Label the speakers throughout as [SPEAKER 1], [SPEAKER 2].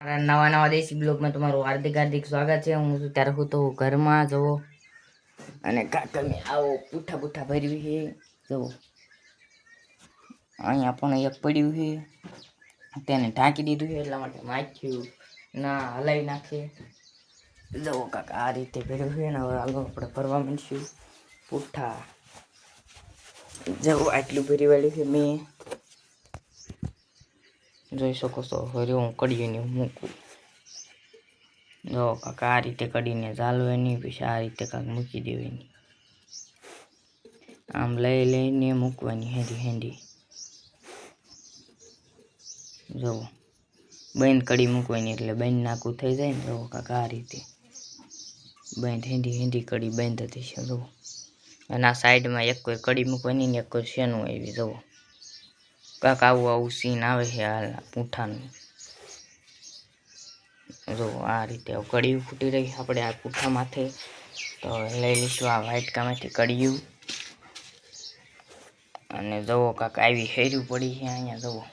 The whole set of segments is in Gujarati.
[SPEAKER 1] મારા નવા નવા દેશી બ્લોગમાં તમારું હાર્દિક હાર્દિક સ્વાગત છે. હું છું ત્યારે હું તો ઘરમાં જવો અને કાકા મેં આવો પૂઠા પૂઠા ભર્યું છે. જવો અહીંયા પણ એક પડ્યું છે, તેને ઢાંકી દીધું છે એટલા માટે માખ્યું ના હલાવી નાખે. જવો કાકા આ રીતે ભર્યું છે ને હવે આગળ આપણે ભરવા માંડીશું પૂઠા. જવો આટલું ભરી વાળ્યું છે મેં, જોઈ શકો છો. હવે હું કડીને મૂકું. જો કાકા આ રીતે કડીને ઝાલવાની, પછી આ રીતે કાંક મૂકી દેવાની, આમ લઈ લઈને મૂકવાની હેંધી હેંધી. જુઓ બંધ કડી મૂકવાની એટલે બંધ નાખું થઈ જાય ને. જુઓ કાકા આ રીતે બંધ હેંધી હેંધી કડી બંધ હતી છે. જુઓ અને આ સાઈડમાં એક કોઈ કડી મૂકવાની ને એક કોઈ શેનું આવી. જુઓ કાંક આવું આવું સીન આવે છે હાલ પૂંઠાનું. જો આ રીતે કડિયું ફૂટી રહી આપણે આ પૂંઠા માથે. તો લઈ લઈશું આ વાટકામાંથી કડિયું. અને જુઓ કાંક આવી હેર્યું પડી છે અહીંયા. જુઓ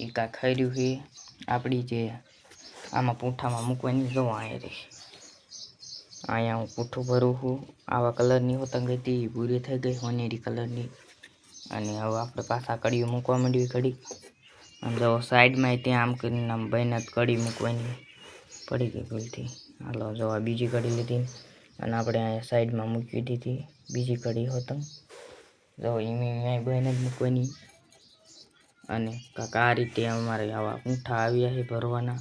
[SPEAKER 1] એ કાંક હેર્યું છે આપણી જે આમાં પૂંઠામાં મૂકવાની. જુઓ અહીંયા રહી, અહીંયા હું પૂંઠું ભરું છું. આવા કલરની હોતંગ હતી એ પૂરી થઈ ગઈ, સોનેરી કલરની. અને હવે આપણે પાછા કડિયું મૂકવા માંડ્યું ઘડી. અને જો સાઈડમાં ત્યાં આમ કરીને આમ બહેને કડી મૂકવાની પડી ગઈ ભૂલથી. હાલો જો આ બીજી કડી લીધી અને આપણે અહીંયા સાઈડમાં મૂકી દીધી બીજી કડી હોતંગ. જો એમાં બહેને જ મૂકવાની. અને કાંક આ રીતે અમારે આવા પૂંઠા આવ્યા છે ભરવાના.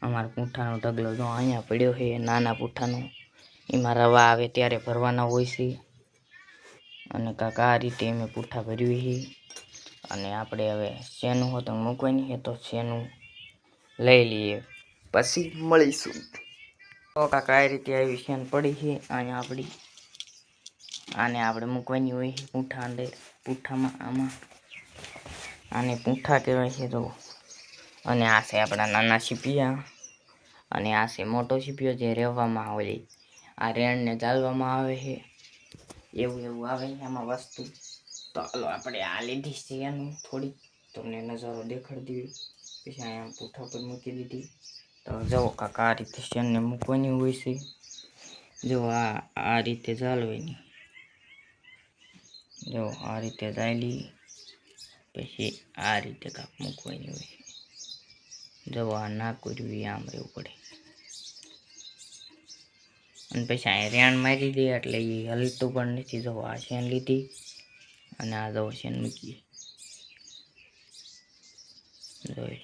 [SPEAKER 1] અમારા પૂંઠાનો ઢગલો જો અહીંયા પડ્યો છે નાના પૂંઠાનો, એમાં રવા આવે ત્યારે ભરવાના હોય છે. અને કાંક આ રીતે અમે પૂંઠા ભર્યું છે. અને આપણે હવે શેનું હોતંગ મૂકવાની છે તો શેનું લઈ લઈએ પછી મળીશું. તો કાંક આ રીતે આવી શેન પડી છે અહીંયા આપણી. આને આપણે મૂકવાની હોય છે પૂંઠા અંદર. પૂંઠામાં આમાં આને પૂંઠા કહેવાય છે. તો અને આ છે આપણા નાના સીપિયા અને આ છે મોટો સીપિયો જે રહેવામાં આવે. આ રેણને ચાલવામાં આવે છે એવું એવું આવે છે આમાં વસ્તુ. તો હાલો આપણે આ લીધી છે એનું થોડી તમને નજારો દેખાડી દઈએ. પછી અહીંયા પૂંઠા પર મૂકી દીધી. તો જુઓ કાંક આ રીતે શેનને મૂકવાની હોય છે. જો આ રીતે ચાલવાની. જો આ રીતે ચાલી પછી આ રીતે કાંક મૂકવાની હોય છે. જો આ ના કરવી આમ રહેવું પડે. અને પછી અહીં રેણ મારી દે એટલે એ હલતું પણ નથી. જો આ શેન લીધી અને આ જો શેન મૂકી જોઈ.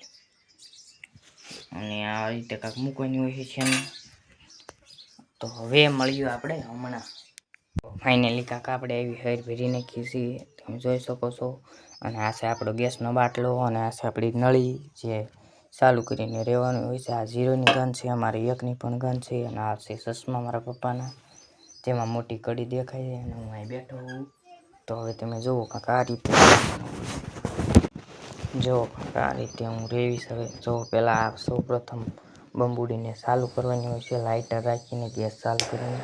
[SPEAKER 1] અને આ રીતે કાંક મૂકવાની હોય છે શેન. તો હવે મળ્યું આપણે હમણાં ફાઇનલી કાંક આપણે એવી હેર ભરી નાખી છીએ તમે જોઈ શકો છો. અને આ છે આપણો ગેસનો બાટલો અને આ છે આપણી નળી જે ચાલુ કરીને રહેવાનું હોય છે. આ 0ની ગન છે, અમારે 1ની પણ ગન છે. અને આ છે ચશ્મા મારા પપ્પાના, જેમાં મોટી કડી દેખાય છે. અને હું અહીં બેઠો હું. તો હવે તમે જુઓ કાંક આ રીતે જો આ રીતે હું રેવીશ. હવે જો પહેલાં સૌ પ્રથમ બંબુડીને ચાલુ કરવાની હોય છે લાઇટર રાખીને ગેસ ચાલુ કરીને.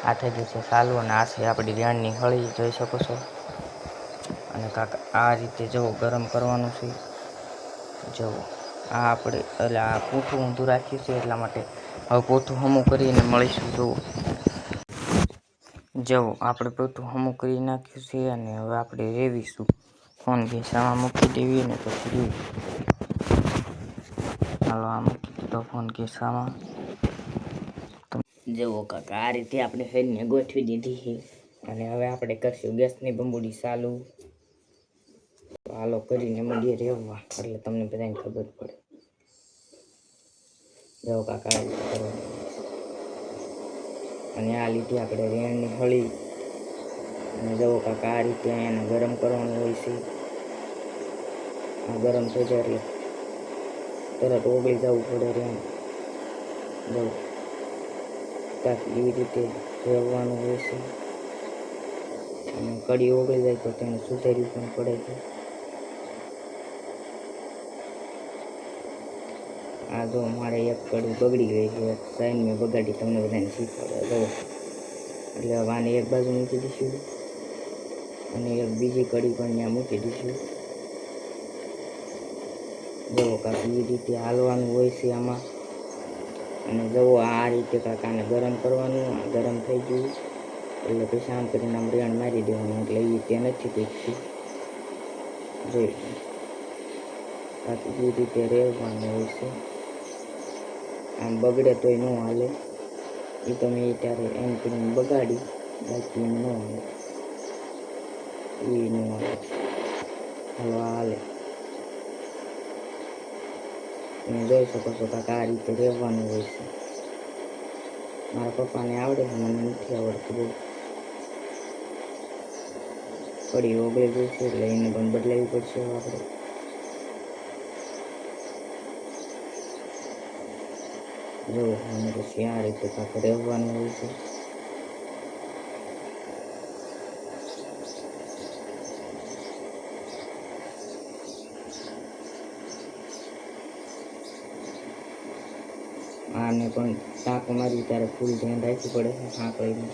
[SPEAKER 1] આ થઈ ગઈ છે ચાલુ અને આ છે આપણી રેણની હળી જોઈ શકો છો. અને કાંક આ રીતે જો ગરમ કરવાનું છે. જો આ આપણે એટલે આ પૂંઠું ઊંધું રાખ્યું છે એટલા માટે. હવે પૂંઠું હમું કરીને મળીશું. જો આપણે પૂંઠું હમું કરી નાખ્યું છે અને હવે આપણે રેવીશું. ફોન ઘેસામાં મૂકી દેવી અને પછી હાલો આ મૂકી દીધો ફોન ઘેસામાં. જુઓ કાંક આ રીતે આપણે હેરને ગોઠવી દીધી છે. અને હવે આપણે કરશું ગેસની બંબુડી ચાલુ. હાલો કરીને મળીએ રેવવા એટલે તમને બધાને ખબર પડે. જો કાંક આ રીતે કરવાનું. અને આ લીધી આપણે રેણની હળી. અને જુઓ કાંક આ રીતે એને ગરમ કરવાનું હોય છે. આ ગરમ થઈ જાય એટલે તરત ઓગળી જવું પડે રેણ. જુઓ કાંક એવી રીતે રહેવાનું હોય છે. અને કડી ઓગળી જાય તો તેને સુધારવી પણ પડે છે. આ જો મારે એક કડી બગડી ગઈ છે, સાઈન મેં બગાડી તમને બધાને શીખવાડે. જો એટલે હવે આને એક બાજુ મૂકી દઈશું અને એક બીજી કડી પણ ત્યાં મૂકી દઈશું. જુઓ કાંક એ રીતે હાલવાનું હોય છે આમાં. અને જુઓ આ રીતે કાંક આને ગરમ કરવાનું. આ ગરમ થઈ ગયું એટલે પછી આમ કરીને આમ રેણ મારી દેવાનું, એટલે એ ત્યાં નથી પીકતું. જોઈ કાંક એ રીતે રહેવાનું હોય છે. આમ બગડે તોય ન હાલે, એ તો મેં ત્યારે એમ કરીને બગાડી, બાકી એમ ન હાલે, એ ન હાલે. હાલો હાલે. તમે જોઈ શકો છો કાંક આ રીતે રહેવાનું હોય છે. મારા પપ્પાને આવડે છે, મને નથી આવડતું બહુ. કઢી ઓગળી ગઈ છે એટલે એને પણ બદલાવી પડશે આપણે. જો અને પછી આ રીતે કાંક રહેવાનું હોય છે. આને પણ ટાંકો મારી ત્યારે ફૂલ ધ્યાન રાખવું પડે છે સાંકળીને.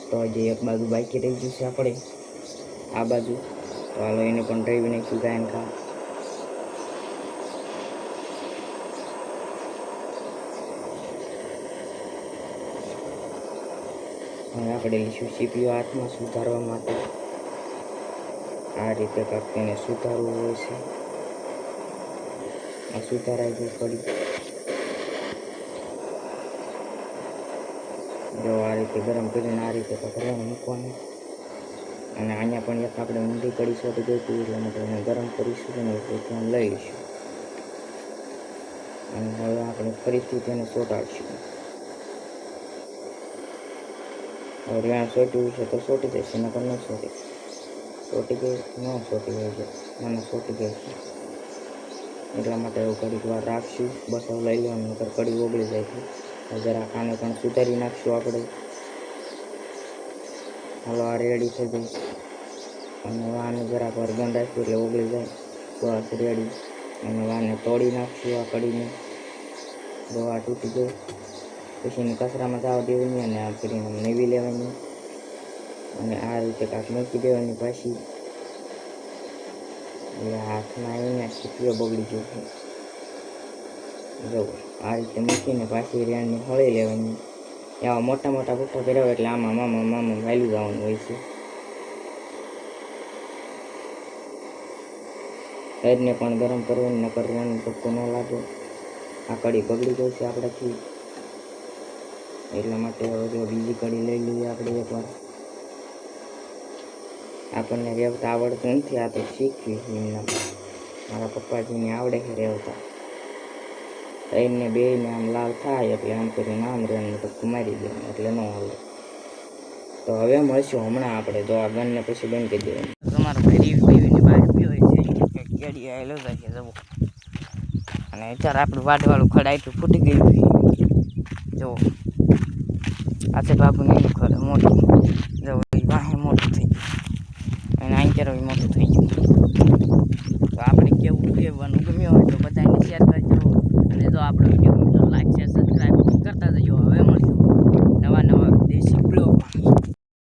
[SPEAKER 1] તો હજી એક બાજુ બાકી રહી ગયું છે આપણે, આ બાજુ. તો હાલો એને પણ ડ્રાઈવી નાખ્યું ગાયન કા. હવે આપણે લઈશું સીપીઓ હાથમાં સુધારવા માટે. આ રીતે કાંક તેને સુધારવું હોય છે. આ સુધારાઈ ગયું પડી. જો આ રીતે ગરમ કરીને આ રીતે કાંક રેણ મૂકવાનું. અને અહીંયા પણ એક આપણે ઊંધી કડી સોટી ગઈ હતી, એટલા માટે એને ગરમ કરીશું અને ધ્યાન લઈ લઈશું. અને હવે આપણે ફરીથી તેને સોટાડશું. હવે રેણ સોટ્યું છે તો સોટી જશે, નકર ન સોટી. સોટી ગઈ ન સોટી ગઈ છે, મને સોટી ગઈ છે. એટલા માટે એવું ઘડીક વાર રાખશું. બસ હવે લઈ લેવાનું, નકર કડી ઓગળી જાય છે. જરાક આને પણ સુધારી નાખશું આપણે. હાલો આ રેડી થઈ ગઈ. અને આને જરાક વાર બંધ રાખ્યું એટલે ઓગળી જાય. બસ રેડી. અને આને તોડી નાખશું આ કડીને. જો આ તૂટી ગઈ. પછી એને કચરામાં જવા દેવાની અને આ કરીને નેવી લેવાની. અને આ રીતે કાંક મૂકી દેવાની પાછી. એટલે હાથમાં આવીને સીપીઓ બગડી ગયો છે. જો આ રીતે મૂકીને પાછી રેણની હળી લેવાની. એવા મોટા મોટા પુઠ્ઠા કર્યા એટલે આમાં મામા વાયલું જવાનું હોય છે. હેડને પણ ગરમ કરવાની, નકર રેણનું ધક્કો ન લાગે. આ કડી બગડી ગઈ છે આપણાથી, એટલા માટે હવે જો બીજી કડી લઈ લઈએ આપણે એકવાર. આપણને રેવતા આવડતું નથી, આ તો શીખવી એમના. મારા પપ્પાજીને આવડે છે રેવતા. એને બેને આમ લાલ થાય એટલે આમ કરીને આમ રેણનું ધક્કો મારી દે, એટલે ન હાલે. તો હવે મળશું હમણાં આપણે. જો આ ગનને પછી બંધ કરી દેવાનું. તમારો ભાઈ રીવીને બહાર પીવો છે, કેડી આવેલો છે જવું. અને અત્યારે આપણું વાટવાળું ખડાયું ફૂટી ગયું છે. જો આ છે બાબુને એનું ખડે મોટું. જો વાહે મોટું થઈ ગયું અને અહીં ત્યારે મોટું થઈ ગયું. તો આપણે કેવું કહેવાનું ગમ્યું હોય તો બધાને શેર કરજો. અને જો આપણો વિડીયો ગમ્યો તો લાઈક શેર સબસ્ક્રાઈબ કરતા જજો. હવે મળશું નવા